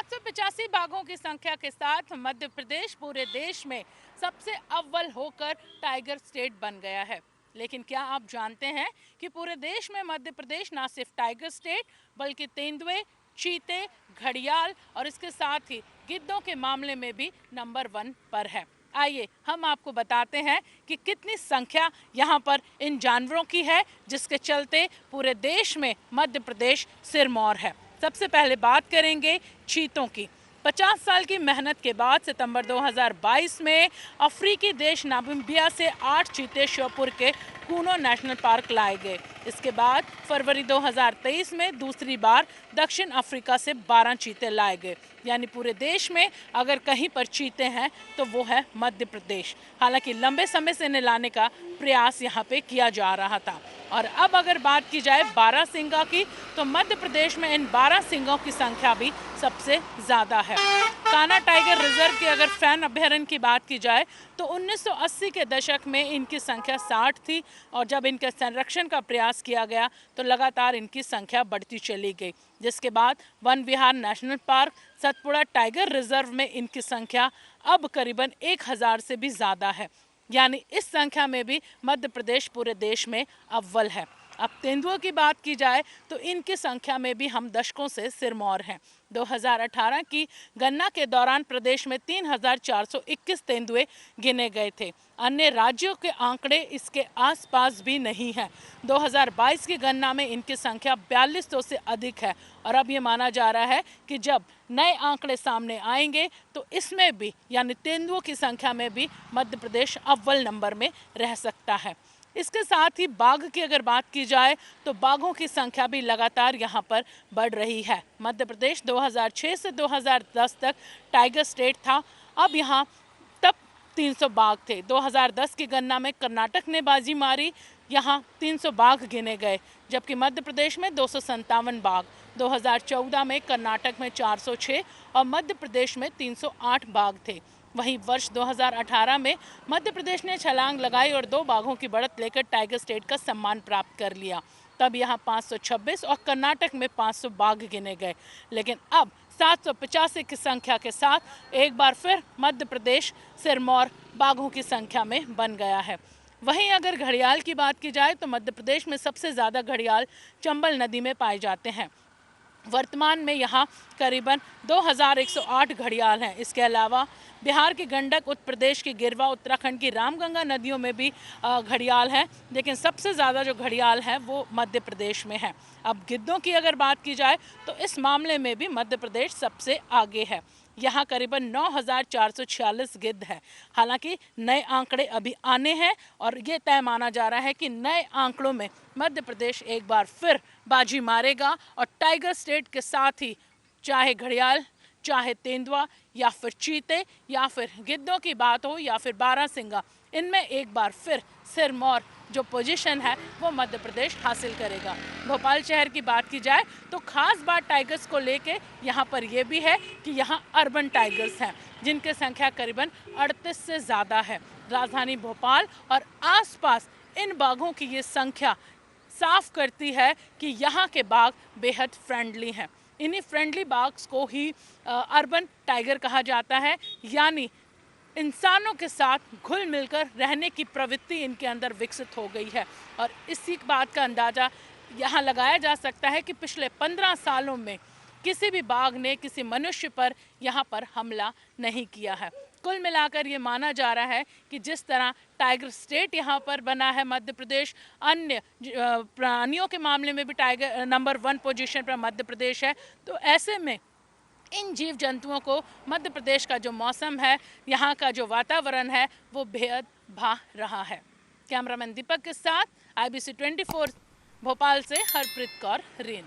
785 बाघों की संख्या के साथ मध्य प्रदेश पूरे देश में सबसे अव्वल होकर टाइगर स्टेट बन गया है। लेकिन क्या आप जानते हैं कि पूरे देश में मध्य प्रदेश न सिर्फ टाइगर स्टेट बल्कि तेंदुए, चीते, घड़ियाल और इसके साथ ही गिद्धों के मामले में भी नंबर 1 पर है। आइए हम आपको बताते हैं कि कितनी संख्या यहाँ पर इन जानवरों की है, जिसके चलते पूरे देश में मध्य प्रदेश सिरमौर है। सबसे पहले बात करेंगे चीतों की। 50 साल की मेहनत के बाद सितंबर 2022 में अफ्रीकी देश नामीबिया से 8 चीते श्योपुर के कूनो नेशनल पार्क लाए गए। इसके बाद फरवरी 2023 में दूसरी बार दक्षिण अफ्रीका से 12 चीते लाए गए। यानी पूरे देश में अगर कहीं पर चीते हैं तो वो है मध्य प्रदेश। हालांकि लंबे समय से इन्हें लाने का प्रयास यहाँ पे किया जा रहा था। और अब अगर बात की जाए बारहसिंगा की, तो मध्य प्रदेश में इन 12 सिंगों की संख्या भी सबसे ज़्यादा है। कान्हा टाइगर रिजर्व के अगर फैन अभ्यारण्य की बात की जाए तो 1980 के दशक में इनकी संख्या 60 थी और जब इनके संरक्षण का प्रयास किया गया तो लगातार इनकी संख्या बढ़ती चली गई, जिसके बाद Van Vihar national park, Satpura tiger reserve में इनकी संख्या अब करीबन 1000 से भी ज़्यादा है। यानी इस संख्या में भी मध्य प्रदेश पूरे देश में अव्वल है। अब तेंदुओं की बात की जाए तो इनकी संख्या में भी हम दशकों से सिरमौर हैं। 2018 की गणना के दौरान प्रदेश में 3421 तेंदुए गिने गए थे। अन्य राज्यों के आंकड़े इसके आसपास भी नहीं हैं। 2022 की गणना में इनकी संख्या 4200 से अधिक है और अब ये माना जा रहा है कि जब नए आंकड़े सामने आएंगे तो इसमें भी यानी तेंदुओं की संख्या में भी मध्य प्रदेश अव्वल नंबर में रह सकता है। इसके साथ ही बाघ की अगर बात की जाए तो बाघों की संख्या भी लगातार यहाँ पर बढ़ रही है। मध्य प्रदेश 2006 से 2010 तक टाइगर स्टेट था। अब यहाँ तब 300 बाघ थे। 2010 की गणना में कर्नाटक ने बाजी मारी, यहाँ 300 बाघ गिने गए, जबकि मध्य प्रदेश में 257 बाघ। 2014 में कर्नाटक में 406 और मध्य प्रदेश में 308 बाघ थे। वहीं वर्ष 2018 में मध्य प्रदेश ने छलांग लगाई और 2 बाघों की बढ़त लेकर टाइगर स्टेट का सम्मान प्राप्त कर लिया। तब यहाँ 526 और कर्नाटक में 500 बाघ गिने गए। लेकिन अब 785 की संख्या के साथ एक बार फिर मध्य प्रदेश सिरमौर बाघों की संख्या में बन गया है। वहीं अगर घड़ियाल की बात की जाए तो मध्य प्रदेश में सबसे ज़्यादा घड़ियाल चंबल नदी में पाए जाते हैं। वर्तमान में यहाँ करीबन 2108 घड़ियाल हैं। इसके अलावा बिहार की गंडक, उत्तर प्रदेश की गिरवा, उत्तराखंड की रामगंगा नदियों में भी घड़ियाल हैं, लेकिन सबसे ज़्यादा जो घड़ियाल हैं वो मध्य प्रदेश में है। अब गिद्धों की अगर बात की जाए तो इस मामले में भी मध्य प्रदेश सबसे आगे है। यहाँ करीबन 9446 गिद्ध है। हालांकि नए आंकड़े अभी आने हैं और ये तय माना जा रहा है कि नए आंकड़ों में मध्य प्रदेश एक बार फिर बाजी मारेगा और टाइगर स्टेट के साथ ही चाहे घड़ियाल, चाहे तेंदुआ या फिर चीते या फिर गिद्धों की बात हो या फिर बारहसिंगा, इनमें एक बार फिर सिरमौर जो पोजीशन है वो मध्य प्रदेश हासिल करेगा। भोपाल शहर की बात की जाए तो खास बात टाइगर्स को लेके यहाँ पर ये भी है कि यहाँ अर्बन टाइगर्स हैं, जिनकी संख्या करीबन 38 से ज़्यादा है। राजधानी भोपाल और आसपास इन बाघों की ये संख्या साफ करती है कि यहाँ के बाघ बेहद फ्रेंडली हैं। इन्हीं फ्रेंडली बाघ्स को ही अर्बन टाइगर कहा जाता है, यानी इंसानों के साथ घुल मिलकर रहने की प्रवृत्ति इनके अंदर विकसित हो गई है। और इसी बात का अंदाज़ा यहाँ लगाया जा सकता है कि पिछले 15 सालों में किसी भी बाघ ने किसी मनुष्य पर यहाँ पर हमला नहीं किया है। कुल मिलाकर ये माना जा रहा है कि जिस तरह टाइगर स्टेट यहाँ पर बना है मध्य प्रदेश, अन्य प्राणियों के मामले में भी टाइगर नंबर 1 पोजीशन पर मध्य प्रदेश है। तो ऐसे में इन जीव जंतुओं को मध्य प्रदेश का जो मौसम है, यहाँ का जो वातावरण है, वो बेहद भा रहा है। कैमरामैन दीपक के साथ IBC 24 भोपाल से हरप्रीत कौर, रीन।